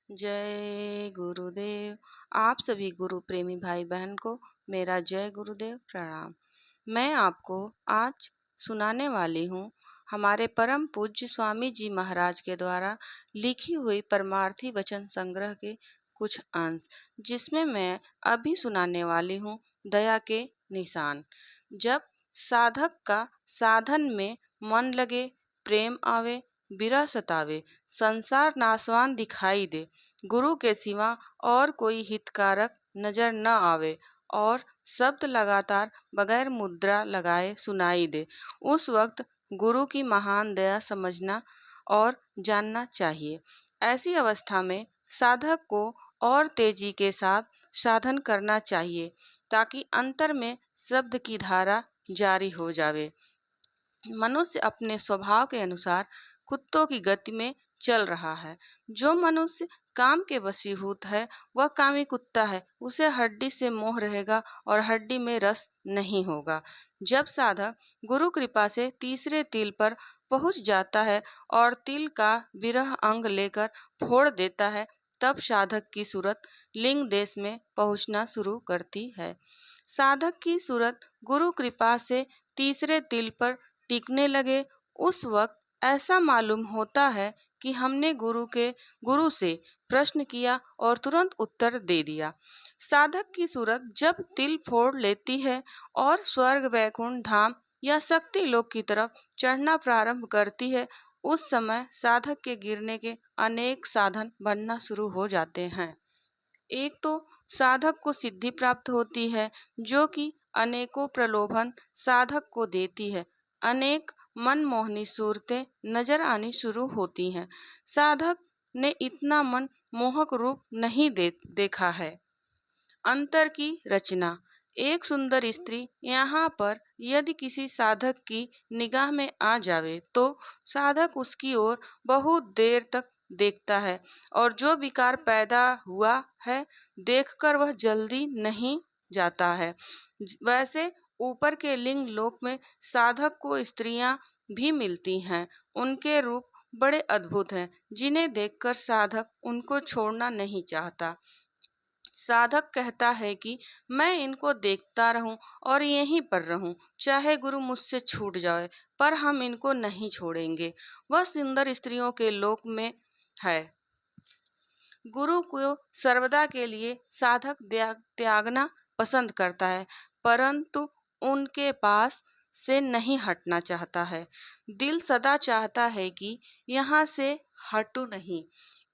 जय गुरुदेव। आप सभी गुरु प्रेमी भाई बहन को मेरा जय गुरुदेव प्रणाम। मैं आपको आज सुनाने वाली हूँ हमारे परम पूज्य स्वामी जी महाराज के द्वारा लिखी हुई परमार्थी वचन संग्रह के कुछ अंश, जिसमें मैं अभी सुनाने वाली हूँ दया के निशान। जब साधक का साधन में मन लगे, प्रेम आवे, विरह सतावे, संसार नासवान दिखाई दे, गुरु के सिवा और कोई हितकारक नजर न आवे और शब्द लगातार बगैर मुद्रा लगाए सुनाई दे, उस वक्त गुरु की महान दया समझना और जानना चाहिए। ऐसी अवस्था में साधक को और तेजी के साथ साधन करना चाहिए ताकि अंतर में शब्द की धारा जारी हो जावे। मनुष्य अपने स्वभाव के अनुसार कुत्तों की गति में चल रहा है। जो मनुष्य काम के वशीभूत है वह कामी कुत्ता है। उसे हड्डी से मोह रहेगा और हड्डी में रस नहीं होगा। जब साधक गुरु कृपा से तीसरे तिल पर पहुंच जाता है और तिल का विरह अंग लेकर फोड़ देता है, तब साधक की सूरत लिंग देश में पहुंचना शुरू करती है। साधक की सूरत गुरु कृपा से तीसरे तिल पर टिकने लगे, उस वक्त ऐसा मालूम होता है कि हमने गुरु से प्रश्न किया और तुरंत उत्तर दे दिया। साधक की सूरत जब तिल फोड़ लेती है और स्वर्ग, वैकुंठ धाम या शक्ति लोक की तरफ चढ़ना प्रारंभ करती है, उस समय साधक के गिरने के अनेक साधन बनना शुरू हो जाते हैं। एक तो साधक को सिद्धि प्राप्त होती है, जो कि अनेकों प्रलोभन साधक को देती है। अनेक मनमोहनी सूरतें नजर आनी शुरू होती हैं। साधक ने इतना मन मोहक रूप नहीं देखा है। अंतर की रचना। एक सुंदर स्त्री यहाँ पर यदि किसी साधक की निगाह में आ जावे तो साधक उसकी ओर बहुत देर तक देखता है और जो विकार पैदा हुआ है देखकर वह जल्दी नहीं जाता है। वैसे ऊपर के लिंग लोक में साधक को स्त्रियां भी मिलती हैं। उनके रूप बड़े अद्भुत हैं, जिन्हें देखकर साधक उनको छोड़ना नहीं चाहता। साधक कहता है कि मैं इनको देखता रहूं और यहीं पर रहूं, चाहे गुरु मुझसे छूट जाए, पर हम इनको नहीं छोड़ेंगे। वह सुंदर स्त्रियों के लोक में है। गुरु को सर्वदा के लिए साधक त्यागना पसंद करता है, परंतु उनके पास से नहीं हटना चाहता है। दिल सदा चाहता है कि यहाँ से हटूं नहीं,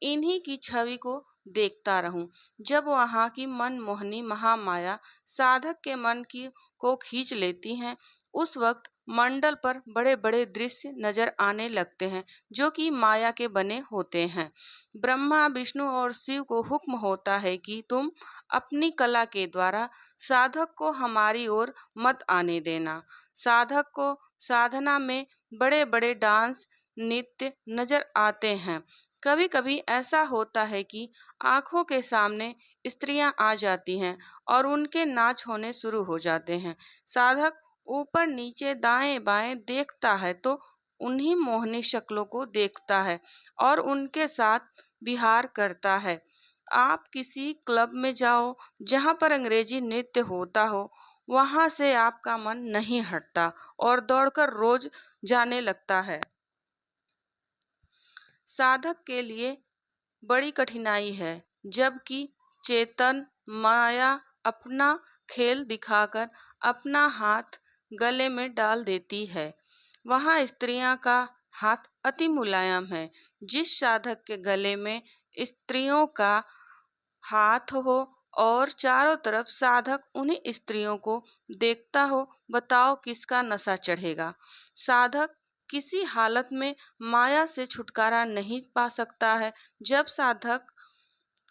इन्हीं की छवि को देखता रहूं। जब वहाँ की मनमोहनी महामाया साधक के मन की को खींच लेती हैं, उस वक्त मंडल पर बड़े बड़े दृश्य नजर आने लगते हैं, जो कि माया के बने होते हैं। ब्रह्मा, विष्णु और शिव को हुक्म होता है कि तुम अपनी कला के द्वारा साधक को हमारी ओर मत आने देना। साधक को साधना में बड़े बड़े डांस नृत्य नजर आते हैं। कभी कभी ऐसा होता है कि आंखों के सामने स्त्रियां आ जाती हैं और उनके नाच होने शुरू हो जाते हैं। साधक ऊपर नीचे दाएं बाएं देखता है तो उन्हीं मोहनी शक्लों को देखता है और उनके साथ विहार करता है। आप किसी क्लब में जाओ जहां पर अंग्रेजी नृत्य होता हो, वहां से आपका मन नहीं हटता और दौड़कर रोज जाने लगता है। साधक के लिए बड़ी कठिनाई है, जबकि चेतन माया अपना खेल दिखाकर अपना हाथ गले में डाल देती है। वहाँ स्त्रियां का हाथ अति मुलायम है। जिस साधक के गले में स्त्रियों का हाथ हो और चारों तरफ साधक उन्हीं स्त्रियों को देखता हो, बताओ किसका नशा चढ़ेगा। साधक किसी हालत में माया से छुटकारा नहीं पा सकता है। जब साधक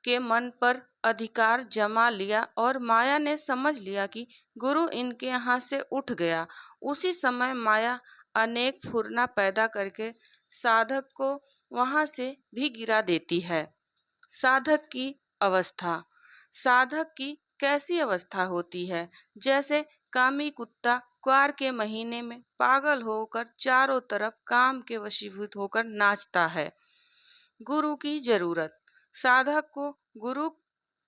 के मन पर अधिकार जमा लिया और माया ने समझ लिया कि गुरु इनके यहाँ से उठ गया, उसी समय माया अनेक फुरना पैदा करके साधक को वहां से भी गिरा देती है। साधक की अवस्था। साधक की कैसी अवस्था होती है? जैसे कामी कुत्ता क्वार के महीने में पागल होकर चारों तरफ काम के वशीभूत होकर नाचता है। गुरु की जरूरत। साधक को गुरु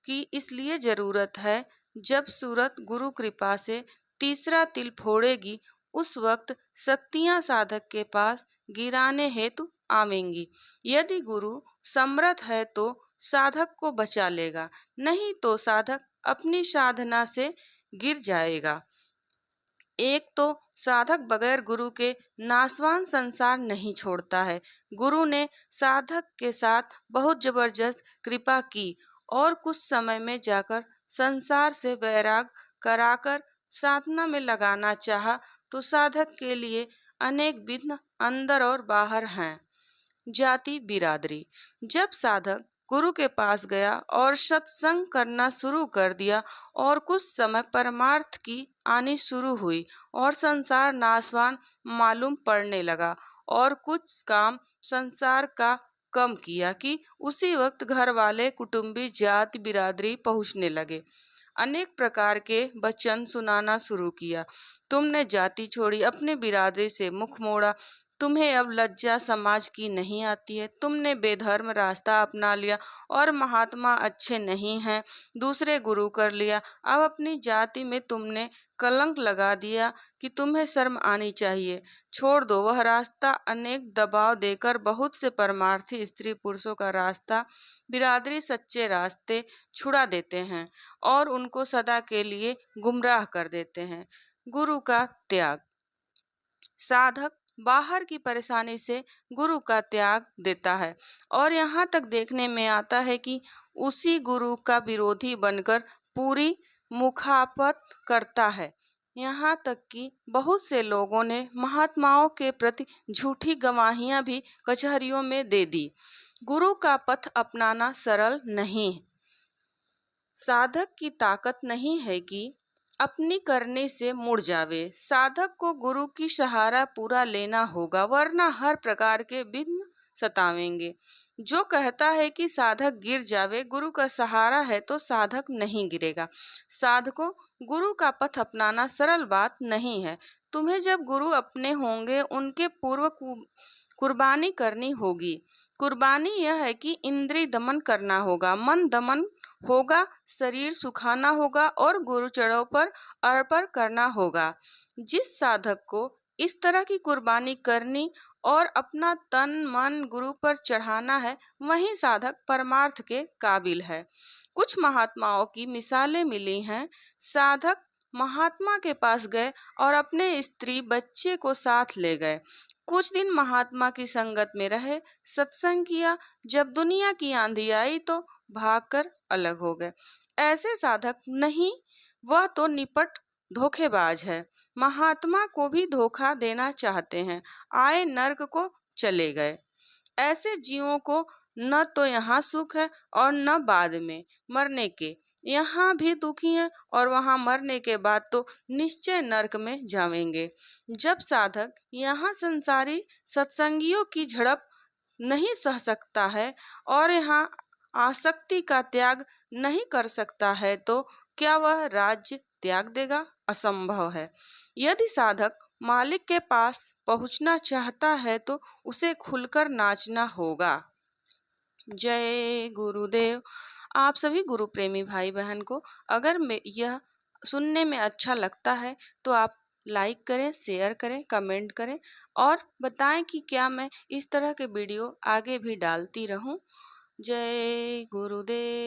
की इसलिए जरूरत है, जब सूरत गुरु कृपा से तीसरा तिल फोड़ेगी, उस वक्त शक्तियां साधक के पास गिराने हेतु आवेंगी। यदि गुरु समर्थ है तो साधक को बचा लेगा, नहीं तो साधक अपनी साधना से गिर जाएगा। एक तो साधक बगैर गुरु के नासवान संसार नहीं छोड़ता है। गुरु ने साधक के साथ बहुत जबरदस्त कृपा की और कुछ समय में जाकर संसार से वैराग कराकर साधना में लगाना चाहा, तो साधक के लिए अनेक विघ्न अंदर और बाहर हैं। जाति बिरादरी। जब साधक गुरु के पास गया और सत्संग करना शुरू कर दिया और कुछ समय परमार्थ की आनी शुरू हुई और संसार नासवान मालूम पड़ने लगा और कुछ काम संसार का कम किया कि उसी वक्त घर वाले कुटुंबी जाति बिरादरी पहुंचने लगे। अनेक प्रकार के वचन सुनाना शुरू किया। तुमने जाति छोड़ी, अपने बिरादरी से मुख मोड़ा, तुम्हें अब लज्जा समाज की नहीं आती है, तुमने बेधर्म रास्ता अपना लिया और महात्मा अच्छे नहीं हैं, दूसरे गुरु कर लिया, अब अपनी जाति में तुमने कलंक लगा दिया कि तुम्हें शर्म आनी चाहिए, छोड़ दो वह रास्ता। अनेक दबाव देकर बहुत से परमार्थी स्त्री पुरुषों का रास्ता बिरादरी सच्चे रास्ते छुड़ा देते हैं और उनको सदा के लिए गुमराह कर देते हैं। गुरु का त्याग। साधक बाहर की परेशानी से गुरु का त्याग देता है और यहाँ तक देखने में आता है कि उसी गुरु का विरोधी बनकर पूरी मुखापत करता है। यहाँ तक कि बहुत से लोगों ने महात्माओं के प्रति झूठी गवाहियां भी कचहरियों में दे दी। गुरु का पथ अपनाना सरल नहीं। साधक की ताकत नहीं है कि अपनी करने से मुड़ जावे। साधक को गुरु की सहारा पूरा लेना होगा, वरना हर प्रकार के विघ्न सतावेंगे। जो कहता है कि साधक गिर जावे, गुरु का सहारा है तो साधक नहीं गिरेगा। साधकों, गुरु का पथ अपनाना सरल बात नहीं है। तुम्हें जब गुरु अपने होंगे, उनके पूर्व कुर्बानी करनी होगी। कुर्बानी यह है कि इंद्रिय दमन करना होगा, मन दमन होगा, शरीर सुखाना होगा और गुरु चरणों पर अर्पण करना होगा। जिस साधक को इस तरह की कुर्बानी करनी और अपना तन मन गुरु पर चढ़ाना है, वही साधक परमार्थ के काबिल है। कुछ महात्माओं की मिसालें मिली हैं। साधक महात्मा के पास गए और अपने स्त्री बच्चे को साथ ले गए। कुछ दिन महात्मा की संगत में रहे, सत्संग किया। जब दुनिया की आंधी आई तो भागकर अलग हो गए। ऐसे साधक नहीं, वह तो निपट धोखेबाज है। महात्मा को भी धोखा देना चाहते हैं, आए नर्क को चले गए। ऐसे जीवों को न तो यहाँ सुख है और न बाद में मरने के। यहाँ भी दुखी हैं और वहाँ मरने के बाद तो निश्चय नरक में जाएंगे। जब साधक यहाँ संसारी सत्संगियों की झड़प नहीं सह सकता है और यहाँ आसक्ति का त्याग नहीं कर सकता है, तो क्या वह राज्य त्याग देगा? असंभव है। यदि साधक मालिक के पास पहुंचना चाहता है तो उसे खुलकर नाचना होगा। जय गुरुदेव। आप सभी गुरु प्रेमी भाई बहन को अगर यह सुनने में अच्छा लगता है तो आप लाइक करें, शेयर करें, कमेंट करें और बताएं कि क्या मैं इस तरह के वीडियो आगे भी डालती रहूं। जय गुरुदेव।